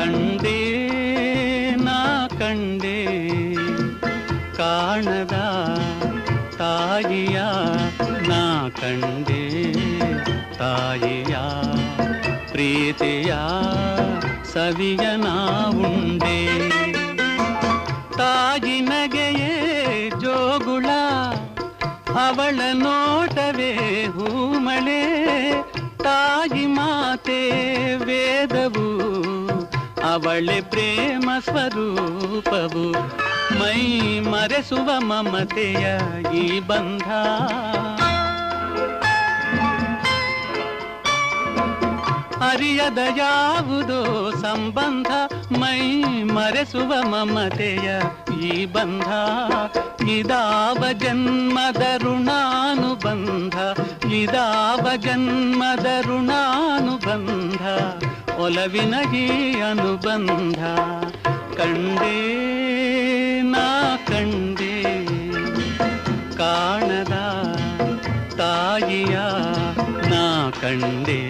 ಕಂಡೇ ನಾ ಕಂಡೇ ಕಾಣದ ತಾಯಿಯ ನಾ ಕಂಡೇ ತಾಯಿಯ ಪ್ರೀತಿಯ ಸವಿಯ ನಾ ಉಂಡೆ ತಾಯಿ ನಗೆಯೇ ಜೋಗುಳ ಅವಳ ನೋಟವೇ ಹೂಮಳೆ ತಾಯಿ ಮಾತೆ ವೇದವು ಅವಳೆ ಪ್ರೇಮ ಸ್ವರೂಪವು ಮೈ ಮರೆಸುವ ಮಮತೆಯ ಈ ಬಂಧ ಅರಿಯದ ಯಾವುದೋ ಸಂಬಂಧ ಮೈ ಮರೆಸುವ ಮಮತೆಯ ಈ ಬಂಧ ಇದಾವ ಜನ್ಮದ ಋಣಾನುಬಂಧ ಇದಾವ ಜನ್ಮದ ಋಣಾನುಬಂಧ ಒಲವಿನ ಈ ಅನುಬಂಧ ಕಂಡೇ ನಾ ಕಂಡೇ ಕಾಣದ ತಾಯಿಯ ನಾ ಕಂಡೇ